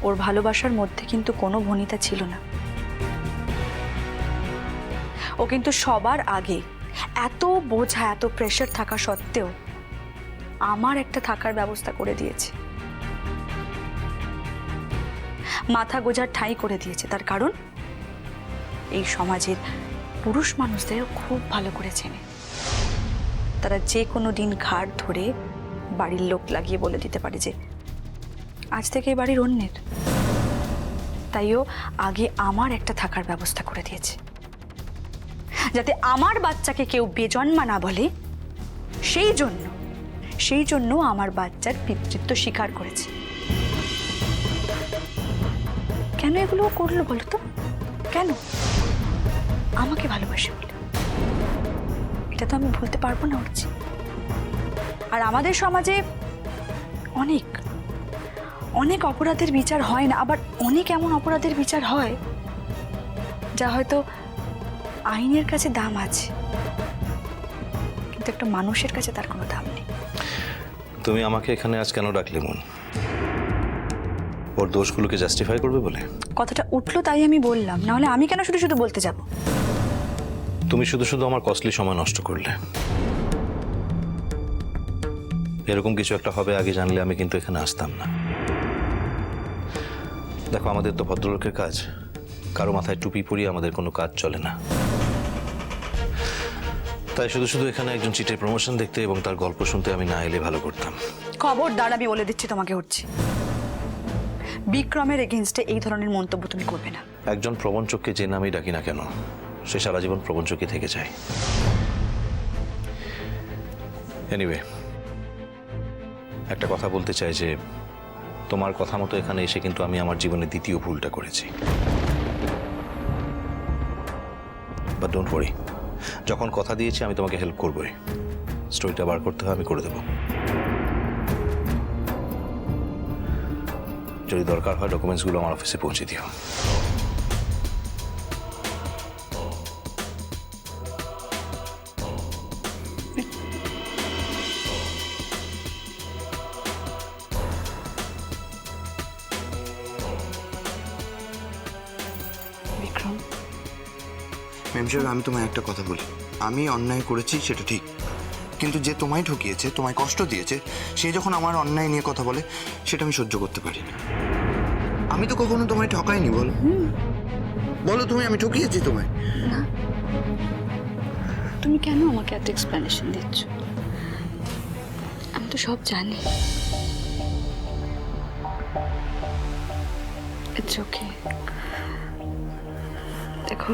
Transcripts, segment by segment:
ওর ভালোবাসার মধ্যে কিন্তু কোনো ভনিতা ছিল না। ও কিন্তু সবার আগে এত বোঝা, এত প্রেশার থাকা সত্ত্বেও আমার একটা থাকার ব্যবস্থা করে দিয়েছে, মাথা গোজার ঠাঁই করে দিয়েছে। তার কারণ এই সমাজের পুরুষ মানুষদেরও খুব ভালো করে চেনে। তারা যে কোনো দিন ঘাট ধরে বাড়ির লোক লাগিয়ে বলে দিতে পারে যে আজ থেকে এই বাড়ির অন্যের। তাইও আগে আমার একটা থাকার ব্যবস্থা করে দিয়েছে, যাতে আমার বাচ্চাকে কেউ বেজন্মা না বলে। সেই জন্য আমার বাচ্চার পিতৃত্ব স্বীকার করেছে। কেন এগুলো করলো বলো তো? কেন? আমাকে ভালোবাসে বলে। এটা তো আমি ভুলতে পারবো না অর্চি। আর আমাদের সমাজে অনেক অনেক অপরাধের বিচার হয় না, আবার অনেক এমন অপরাধের বিচার হয় যা হয়তো আইনের কাছে দাম আছে, কিন্তু একটা মানুষের কাছে তার কোনো দাম নেই। তুমি আমাকে এখানে আজ কেন ডাকলে মন? ওর দোষগুলোকে জাস্টিফাই করবে বলে? কথাটা উঠলো তাই আমি বললাম, না হলে আমি কেন শুধু শুধু বলতে যাব? তুমি শুধু শুধু আমার কস্টলি সময় নষ্ট করলে। এরকম কিছু একটা হবে আগে জানলে আমি কিন্তু এখানে আসতাম না। দেখো, আমাদের তো ভদ্রলোকের কাজ, কারো মাথায় টুপি পরিয়ে আমাদের কোনো কাজ চলে না। তাই শুধু শুধু এখানে একজন চিটের প্রমোশন দেখতে এবং তার গল্প শুনতে আমি না এলে ভালো করতাম। খবরদার, আমি বলে দিচ্ছি তোমাকে হচ্ছে, বিক্রমের এগেইনস্টে এই ধরনের মন্তব্য তুমি করবে না। একজন প্রবঞ্চককে যে নামেই ডাকি না কেন, সে সারা জীবন প্রবঞ্চকই থেকে যায়। এনিওয়ে, একটা কথা বলতে চাই যে তোমার কথা মতো এখানে এসে কিন্তু আমি আমার জীবনের দ্বিতীয় ভুলটা করেছি। বাট ডোন্ট ওয়ারি, যখন কথা দিয়েছি আমি তোমাকে হেল্প করবই। স্টোরিটা বার করতে হয় আমি করে দেবো। যদি দরকার হয় ডকুমেন্টসগুলো আমার অফিসে পৌঁছে দিও। বিক্রম, ম্যাম সাহেব, আমি তোমায় একটা কথা বলি। আমি অন্যায় করেছি সেটা ঠিক, কিন্তু যে তোমায় ঠকিয়েছে, তোমায় কষ্ট দিয়েছে, সে যখন আমার অন্যায় নিয়ে কথা বলে সেটা আমি সহ্য করতে পারি না। আমি তো কখনো তোমায় ঠকাইনি। বলো বলো তুমি, আমি ঠকিয়েছি তোমায়? তুমি কেন আমাকে এত এক্সপ্লেনেশন দিচ্ছ? আমি তো সব জানি। It's okay. দেখো,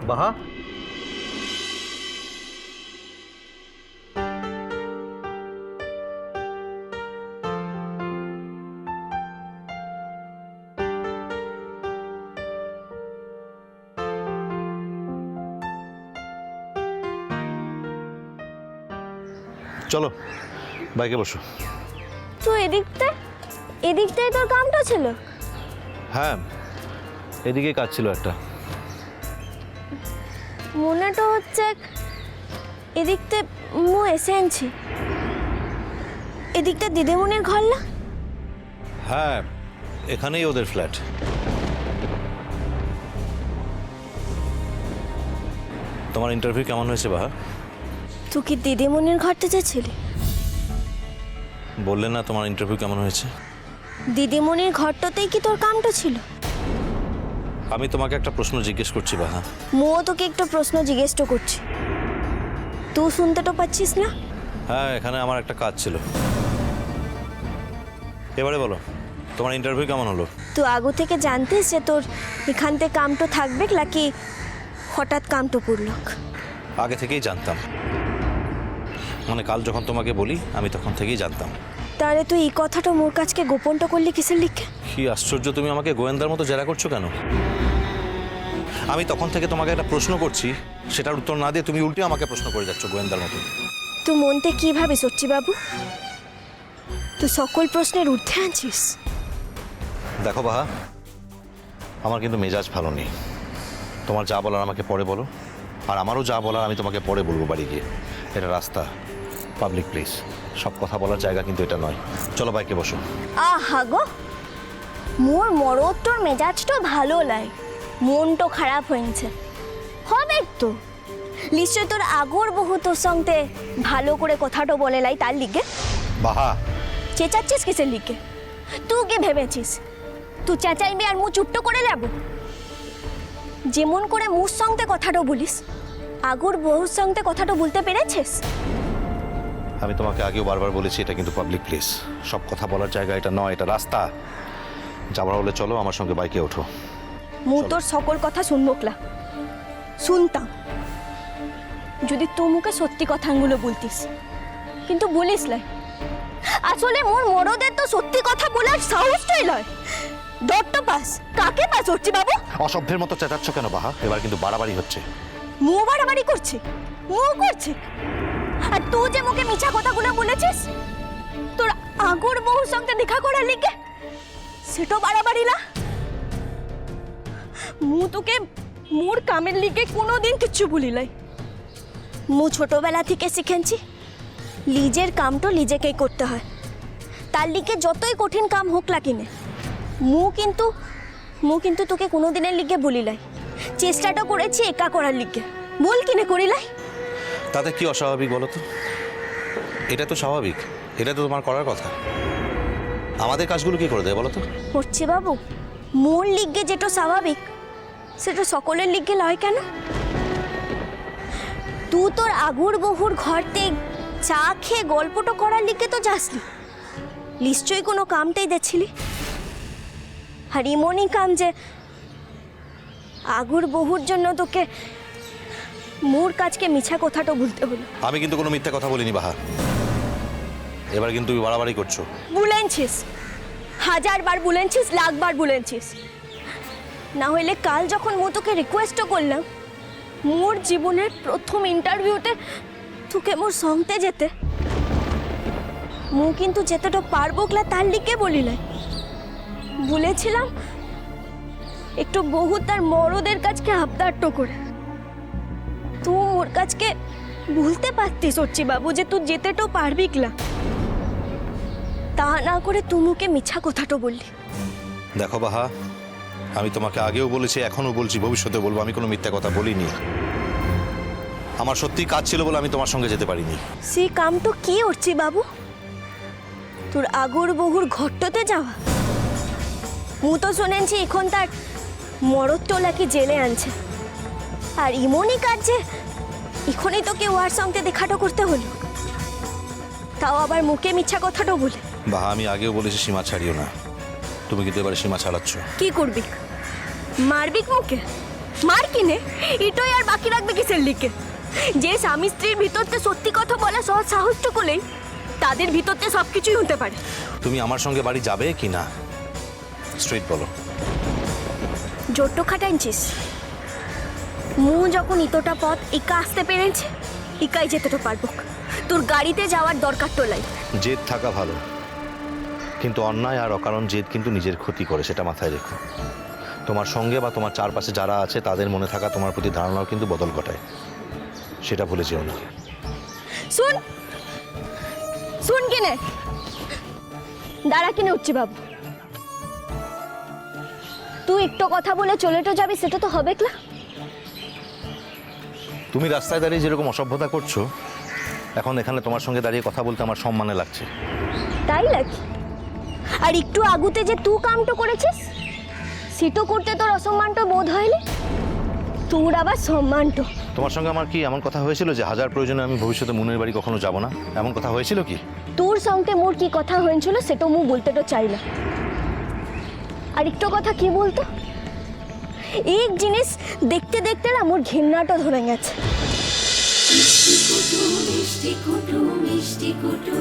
বাহা, চলো বাইকে বসো। তো এদিকটাই তোর কামটা ছিল? হ্যাঁ, এদিকে কাজ ছিল একটা। মনে তো হচ্ছে এদিকতে মু এসে আনছি। এদিকটা দিদিমণির ঘর না? হ্যাঁ, এখানেই ওদের ফ্ল্যাট। তোমার ইন্টারভিউ কেমন হয়েছে বাহা? তুই কি দিদিমণির ঘরতে যাচ্ছিলি? বললে না তোমার ইন্টারভিউ কেমন হয়েছে? দিদিমণির ঘরটাতেই কি তোর কামটা ছিল? আমি তোমাকে একটা প্রশ্ন জিজ্ঞেস করছি বাহা। মুও তোকে একটা প্রশ্ন জিজ্ঞেস তো করছি, তুই শুনতে তো পাচ্ছিস না? হ্যাঁ, এখানে আমার একটা কাজ ছিল। এবারে বলো, তোমার ইন্টারভিউ কেমন হলো? তুই আগু থেকে জানতিস যে তোর এখান থেকে কামটো থাকবে নাকি হঠাৎ কামটো পড়ল? আগে থেকেই জানতাম, মানে কাল যখন তোমাকে বলি আমি তখন থেকেই জানতাম। তাহলে তুই এই কথাটা মোর কাছকে গোপনটা করলি কিসের লিখে? কি আশ্চর্য, তুমি আমাকে গোয়েন্দার মতো জেরা করছো কেন? আমি তখন থেকে তোমাকে একটা প্রশ্ন করছি, সেটার উত্তর না দিয়ে তুমি উল্টে আমাকে প্রশ্ন করে যাচ্ছ গোয়েন্দার মতো। তুই মনতে কি ভাবিস বাবু? তুই সকল প্রশ্নের ঊর্ধ্বে আছিস। দেখো বাহা, আমার কিন্তু মেজাজ ভালো নেই। তোমার যা বলার আমাকে পরে বলো, আর আমারও যা বলার আমি তোমাকে পরে বলবো বাড়ি গিয়ে। এটা রাস্তা, পাবলিক প্লেস, সব কথা বলার জায়গা কিন্তু এটা নয়। চলো বাইকে বসো। আহা গো, মোর মরদ তোর মেজাজটা ভালো লাগে, মনটা খারাপ হয়েছে। হবে তো নিশ্চয় তোর আগর বহু তোর সঙ্গে ভালো করে কথাটা বলে লাই, তার লিগে বাহা, চেঁচাচ্ছিস কিসের লিগে? তুই কি ভেবেছিস তুই চেঁচাইবি আর মুখ চুপটো করে নেব? যেমন করে মুর সঙ্গে কথাটা বলিস, আগর বহুর সঙ্গে কথাটা বলতে পেরেছিস? আমি তোমাকে আগেও বারবার বলেছি এটা কিন্তু পাবলিক প্লেস, সব কথা বলার জায়গা এটা নয়, এটা রাস্তা। যাবার হলে চলো আমার সঙ্গে বাইকে ওঠো। মু তোর সকল কথা শুনবকলা, শুনতাম যদি তোর মুখে সত্যি কথাগুলো বলতিস, কিন্তু বলিস লাই। আসলে মোর মরদের তো সত্যি কথা বলার সাহসটাই লয়। ডট্টো পাস কাকে পাস হচ্ছি বাবু? অসভ্যের মতো চেঁচাচ্ছ কেন বাহা? এবার কিন্তু বাড়াবাড়ি হচ্ছে। মু বাড়াবাড়ি করছি? মু করছি? আর তুই যে মুখে মিছা কথাগুলো বলেছিস তোর আগর বহুর সঙ্গে দেখা করার লিগে, সেটা বাড়াবাড়ি না? মু তোকে মোর কামের লিগে কোনোদিন কিচ্ছু বলি লাই। মু ছোটবেলা থেকে শিখেছি নিজের কাম তো নিজেকেই করতে হয়, তার লিগে যতই কঠিন কাম হোক না কিনে। মু কিন্তু তোকে কোনোদিনের লিগে বলি লাই, চেষ্টাটা করেছি একা করার লিগে, বল কিনে করি লাই। তাতে কি অস্বাভাবিক বলো তো? এটা তো স্বাভাবিক, এটা তো তোমার করার কথা। আমাদের কাজগুলো কি করে দেয় বলো তো? হচ্ছে বাবু, মোর লিগে যেটা স্বাভাবিক সেটা সকলের লিগে লয় কেন? তুই তোর আগুর বহুর ঘরতে চা খেয়ে গল্পটা করার লিগে তো যাসনি, নিশ্চয়ই কোনো কামটাই দেখছিলি। আর এমনই কাম যে আগুর বহুর জন্য তোকে মোর কাজকে মিছা কথাটা বলতে হলো। আমি কিন্তু কোনো মিথ্যা কথা বলিনি বাহা, এবার কিন্তু তুমি বাড়াবাড়ি করছো। বুলেনছিস, 1000 বার বুলেনছিস, লাখবার বুলেনছিস। না হইলে কাল যখন মু তোকে রিকোয়েস্টও করলাম মোর জীবনের প্রথম ইন্টারভিউতে তোকে মোর সঙ্গে যেতে, মু কিন্তু যেতেটা পারবো ক্লা তার লিগে বলিলাই। বলেছিলাম একটু বহু তার মরদের কাছকে আবদারটো করে। তুই মোর কাছকে বলতে পারতিস সচ্চি বাবু যে তুই যেতেটাও পারবি ক্লা, তা না করে তুমুকে মিছা কথাটা বললি। দেখো বাহা, আমি তোমাকে আগেও বলেছি, এখনো বলছি, ভবিষ্যতে বলবো, আমি কোনো মিথ্যা কথা বলিনি। আমার সত্যি কাজ ছিল বলে আমি তোমার সঙ্গে যেতে পারিনি। সেই কাম তো কি করছি বাবু? তোর আগর বহুর ঘরটাতে যাওয়া? মু তো শুনেছি এখন তার মরদ টোলাকে জেলে আনছে, আর ইমনই কাজ যে এখনই তোকে ওয়ার সঙ্গে দেখাটা করতে হলো, তাও আবার মুখে মিথ্যা কথাটাও বলে। বাহা, আমি আগেও বলেছি সীমা ছাড়িও না, তুমি কিন্তু এবারে সীমা ছাড়াচ্ছ। কি করবি? মারবি মুখে? মার কিনে এটাই আর বাকি রাখবে কিসের লিগে? যে স্বামী স্ত্রীর ভিতরতে সত্যি কথা বলা সহজ সাহসটুকুলেই তাদের ভিতরতে সব কিছুই হতে পারে। তুমি আমার সঙ্গে বাড়ি যাবে কি না স্ট্রেট বলো। জোট্ট খাটাইছিস? মু যখন ইতোটা পথ একা আসতে পেরেছে, একাই যেতেটা পারবো। তোর গাড়িতে যাওয়ার দরকার তো লাই। জেদ থাকা ভালো, কিন্তু অন্যায় আর অকারণ জেদ কিন্তু নিজের ক্ষতি করে, সেটা মাথায় রেখো। তোমার সঙ্গে বা তোমার চারপাশে যারা আছে তাদের মনে থাকা তোমার প্রতি ধারণাও কিন্তু বদল ঘটায়, সেটা ভুলে যেও না। শুন শুন কিনে দাঁড়া, কিনে উঠছি বাবু। তুই একটু কথা বলে চলে তো যাবি, সেটা তো হবে না। তুমি রাস্তায় দাঁড়িয়ে যেরকম অসভ্যতা করছো, এখন এখানে তোমার সঙ্গে দাঁড়িয়ে কথা বলতে আমার সম্মানে লাগছে। তাই লাগে? আর একটু আগুতে যে তুই কামটা করেছিস সেটা করতে তোর অসম্মানটা বোধ হয়নি? তোর আবার সম্মানটা? তোমার সঙ্গে আমার কি এমন কথা হয়েছিল যে হাজার প্রয়োজনে আমি ভবিষ্যতে মুনের বাড়ি কখনো যাব না, এমন কথা হয়েছিল কি? তোর সঙ্গে মোর কি কথা হয়েছিল সেটা মু বলতে তো চাই না। আর একটু কথা কি বলতো, এক জিনিস দেখতে দেখতে না মোর ঘৃণাটা ধরে গেছে। মিষ্টি কুটু মিষ্টি কুটু মিষ্টি কুটু।